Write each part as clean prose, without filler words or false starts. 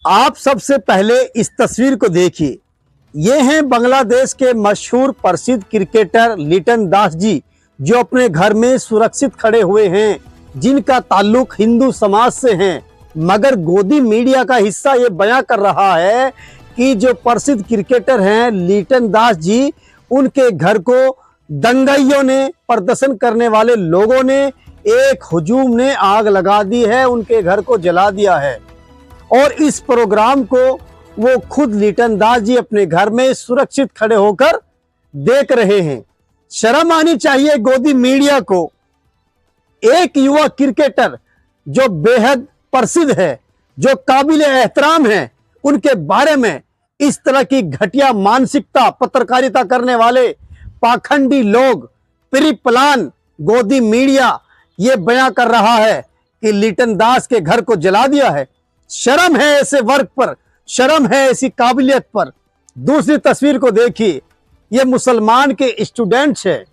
आप सबसे पहले इस तस्वीर को देखिए। ये हैं बांग्लादेश के मशहूर प्रसिद्ध क्रिकेटर लिटन दास जी, जो अपने घर में सुरक्षित खड़े हुए हैं, जिनका ताल्लुक हिंदू समाज से है। मगर गोदी मीडिया का हिस्सा ये बयां कर रहा है कि जो प्रसिद्ध क्रिकेटर हैं लिटन दास जी, उनके घर को दंगाइयों ने, प्रदर्शन करने वाले लोगों ने, एक हुजूम ने आग लगा दी है, उनके घर को जला दिया है। और इस प्रोग्राम को वो खुद लिटन दास जी अपने घर में सुरक्षित खड़े होकर देख रहे हैं। शर्म आनी चाहिए गोदी मीडिया को। एक युवा क्रिकेटर जो बेहद प्रसिद्ध है, जो काबिल एहतराम है, उनके बारे में इस तरह की घटिया मानसिकता पत्रकारिता करने वाले पाखंडी लोग, प्री प्लान गोदी मीडिया ये बयां कर रहा है कि लिटन दास के घर को जला दिया है। शर्म है ऐसे वर्ग पर, शर्म है ऐसी काबिलियत पर। दूसरी तस्वीर को देखिए। ये मुसलमान के स्टूडेंट्स हैं,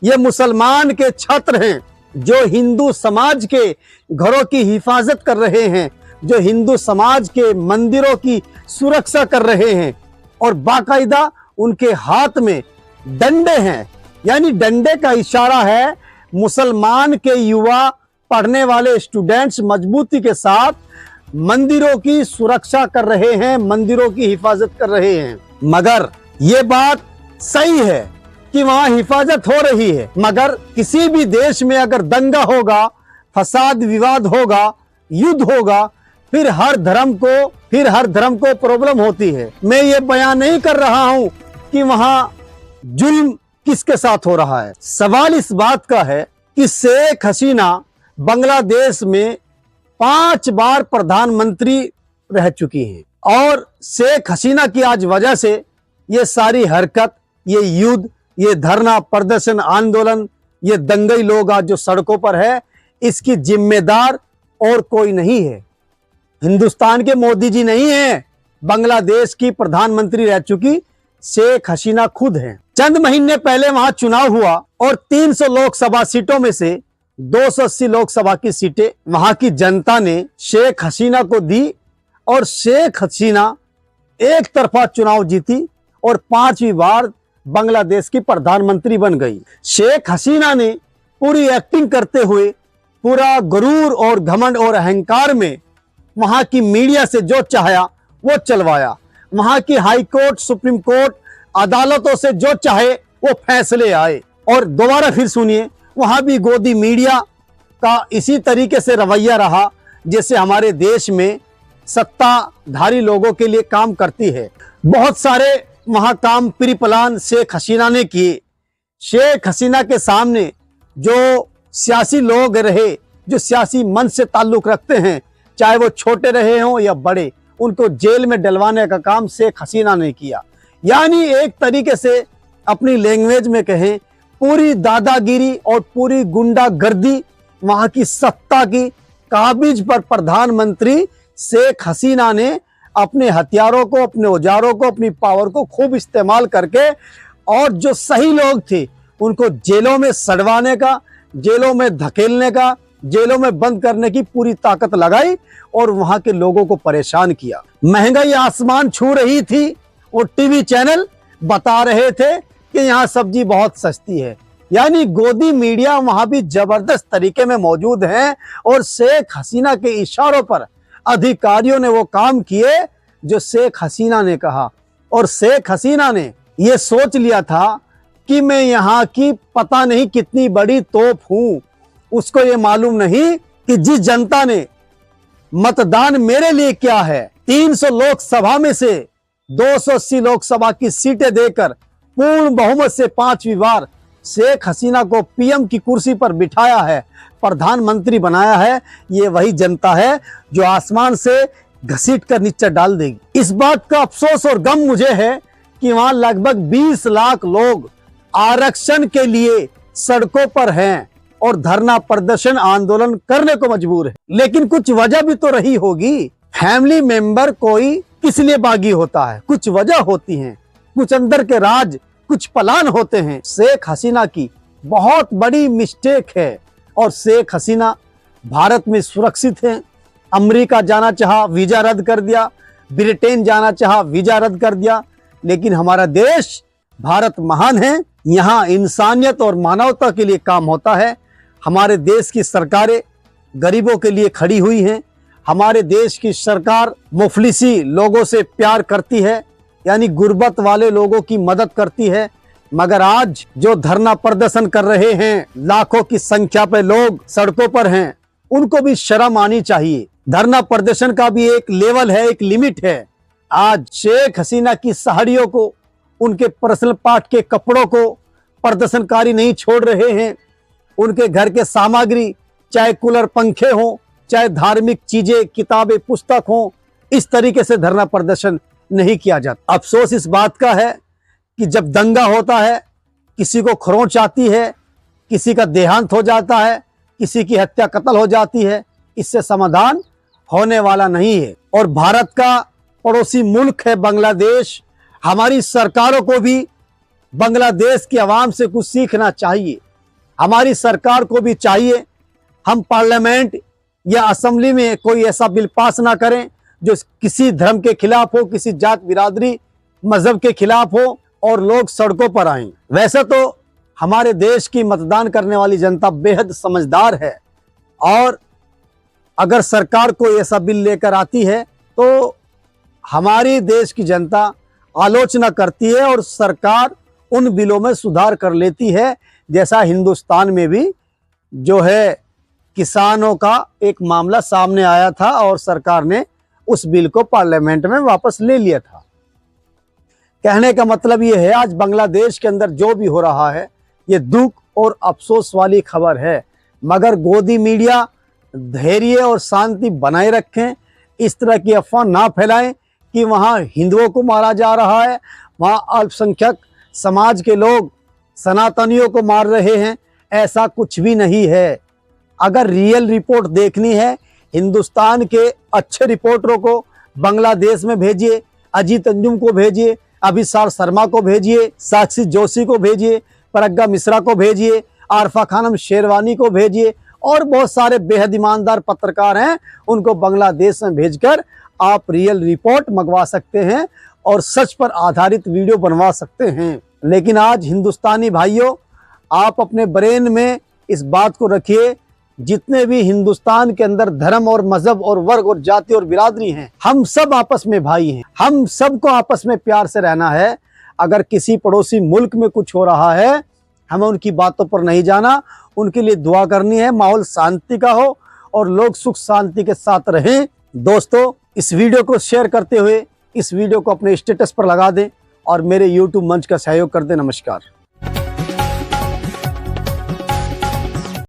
ये मुसलमान के छात्र हैं, जो हिंदू समाज के घरों की हिफाजत कर रहे हैं, जो हिंदू समाज के मंदिरों की सुरक्षा कर रहे हैं। और बाकायदा उनके हाथ में डंडे हैं, यानी डंडे का इशारा है। मुसलमान के युवा पढ़ने वाले स्टूडेंट्स मजबूती के साथ मंदिरों की सुरक्षा कर रहे हैं, मंदिरों की हिफाजत कर रहे हैं। मगर ये बात सही है कि वहां हिफाजत हो रही है, मगर किसी भी देश में अगर दंगा होगा, फसाद विवाद होगा, युद्ध होगा, फिर हर धर्म को प्रॉब्लम होती है। मैं ये बयान नहीं कर रहा हूं कि वहां जुल्म किसके साथ हो रहा है। सवाल इस बात का है कि शेख हसीना बांग्लादेश में 5 बार प्रधानमंत्री रह चुकी हैं, और शेख हसीना की आज वजह से ये सारी हरकत, ये युद्ध, ये धरना प्रदर्शन आंदोलन, ये दंगई लोग आज जो सड़कों पर है, इसकी जिम्मेदार और कोई नहीं है। हिंदुस्तान के मोदी जी नहीं है, बांग्लादेश की प्रधानमंत्री रह चुकी शेख हसीना खुद हैं। चंद महीने पहले वहां चुनाव हुआ और 300 लोकसभा सीटों में से 280 लोकसभा की सीटें वहां की जनता ने शेख हसीना को दी, और शेख हसीना एक तरफा चुनाव जीती और 5वीं बार बांग्लादेश की प्रधानमंत्री बन गई। शेख हसीना ने पूरी एक्टिंग करते हुए, पूरा गुरूर और घमंड और अहंकार में वहां की मीडिया से जो चाहा वो चलवाया। वहां की हाई कोर्ट, सुप्रीम कोर्ट, अदालतों से जो चाहे वो फैसले आए। और दोबारा फिर सुनिए, वहां भी गोदी मीडिया का इसी तरीके से रवैया रहा जैसे हमारे देश में सत्ताधारी लोगों के लिए काम करती है। बहुत सारे वहां काम प्री प्लान शेख हसीना ने किए। शेख हसीना के सामने जो सियासी लोग रहे, जो सियासी मंच से ताल्लुक रखते हैं, चाहे वो छोटे रहे हों या बड़े, उनको जेल में डलवाने का काम शेख हसीना ने किया। यानी एक तरीके से अपनी लैंग्वेज में कहें, पूरी दादागिरी और पूरी गुंडागर्दी वहां की सत्ता की काबिज पर प्रधानमंत्री शेख हसीना ने अपने हथियारों को, अपने औजारों को, अपनी पावर को खूब इस्तेमाल करके, और जो सही लोग थे उनको जेलों में सड़वाने का, जेलों में धकेलने का, जेलों में बंद करने की पूरी ताकत लगाई और वहां के लोगों को परेशान किया। महंगाई आसमान छू रही थी, और टीवी चैनल बता रहे थे कि यहाँ सब्जी बहुत सस्ती है। यानी गोदी मीडिया वहां भी जबरदस्त तरीके में मौजूद है, और शेख हसीना के इशारों पर अधिकारियों ने वो काम किए जो शेख हसीना ने कहा। और शेख हसीना ने ये सोच लिया था कि मैं यहाँ की पता नहीं कितनी बड़ी तोप हूं। उसको ये मालूम नहीं कि जिस जनता ने मतदान मेरे लिए क्या है, 300 लोकसभा में से 280 लोकसभा की सीटें देकर पूर्ण बहुमत से 5वीं बार शेख हसीना को पीएम की कुर्सी पर बिठाया है, प्रधानमंत्री बनाया है, ये वही जनता है जो आसमान से घसीट कर नीचे डाल देगी। इस बात का अफसोस और गम मुझे है कि वहां लगभग 20 लाख लोग आरक्षण के लिए सड़कों पर हैं और धरना प्रदर्शन आंदोलन करने को मजबूर है। लेकिन कुछ वजह भी तो रही होगी। फैमिली मेंबर कोई किस लिए बागी होता है, कुछ वजह होती है, कुछ अंदर के राज, कुछ प्लान होते हैं। शेख हसीना की बहुत बड़ी मिस्टेक है, और शेख हसीना भारत में सुरक्षित हैं। अमेरिका जाना चाहा, वीजा रद्द कर दिया, ब्रिटेन जाना चाहा, वीजा रद्द कर दिया। लेकिन हमारा देश भारत महान है, यहाँ इंसानियत और मानवता के लिए काम होता है। हमारे देश की सरकारें गरीबों के लिए खड़ी हुई हैं। हमारे देश की सरकार मुफलिसी लोगों से प्यार करती है, यानी गुर्बत वाले लोगों की मदद करती है। मगर आज जो धरना प्रदर्शन कर रहे हैं, लाखों की संख्या पे लोग सड़कों पर हैं, उनको भी शर्म आनी चाहिए। धरना प्रदर्शन का भी एक लेवल है, एक लिमिट है। आज शेख हसीना की साड़ियों को, उनके पर्सनल पार्ट के कपड़ों को प्रदर्शनकारी नहीं छोड़ रहे हैं। उनके घर के सामग्री, चाहे कूलर, पंखे हों, चाहे धार्मिक चीजें, किताबें, पुस्तक हों, इस तरीके से धरना प्रदर्शन नहीं किया जाता। अफसोस इस बात का है कि जब दंगा होता है, किसी को खरोंच आती है, किसी का देहांत हो जाता है, किसी की हत्या कत्ल हो जाती है, इससे समाधान होने वाला नहीं है। और भारत का पड़ोसी मुल्क है बांग्लादेश। हमारी सरकारों को भी बांग्लादेश की आवाम से कुछ सीखना चाहिए। हमारी सरकार को भी चाहिए हम पार्लियामेंट या असेंबली में कोई ऐसा बिल पास ना करें जो किसी धर्म के खिलाफ हो, किसी जात बिरादरी मजहब के खिलाफ हो और लोग सड़कों पर आएं। वैसे तो हमारे देश की मतदान करने वाली जनता बेहद समझदार है, और अगर सरकार कोई ऐसा बिल लेकर आती है तो हमारी देश की जनता आलोचना करती है और सरकार उन बिलों में सुधार कर लेती है। जैसा हिंदुस्तान में भी जो है किसानों का एक मामला सामने आया था और सरकार ने उस बिल को पार्लियामेंट में वापस ले लिया था। कहने का मतलब ये है, आज बांग्लादेश के अंदर जो भी हो रहा है ये दुख और अफसोस वाली खबर है। मगर गोदी मीडिया धैर्य और शांति बनाए रखें, इस तरह की अफवाह ना फैलाएं कि वहाँ हिंदुओं को मारा जा रहा है, वहाँ अल्पसंख्यक समाज के लोग सनातनियों को मार रहे हैं। ऐसा कुछ भी नहीं है। अगर रियल रिपोर्ट देखनी है, हिंदुस्तान के अच्छे रिपोर्टरों को बांग्लादेश में भेजिए, अजीत अंजुम को भेजिए, अभिसार शर्मा को भेजिए, साक्षी जोशी को भेजिए, प्रज्ञा मिश्रा को भेजिए, आरफा खानम शेरवानी को भेजिए, और बहुत सारे बेहद ईमानदार पत्रकार हैं, उनको बांग्लादेश में भेजकर आप रियल रिपोर्ट मंगवा सकते हैं और सच पर आधारित वीडियो बनवा सकते हैं। लेकिन आज हिंदुस्तानी भाइयों, आप अपने ब्रेन में इस बात को रखिए, जितने भी हिंदुस्तान के अंदर धर्म और मजहब और वर्ग और जाति और बिरादरी हैं, हम सब आपस में भाई हैं। हम सबको आपस में प्यार से रहना है। अगर किसी पड़ोसी मुल्क में कुछ हो रहा है, हमें उनकी बातों पर नहीं जाना, उनके लिए दुआ करनी है, माहौल शांति का हो और लोग सुख शांति के साथ रहें। दोस्तों, इस वीडियो को शेयर करते हुए इस वीडियो को अपने स्टेटस पर लगा दें और मेरे YouTube मंच का सहयोग कर दें। नमस्कार।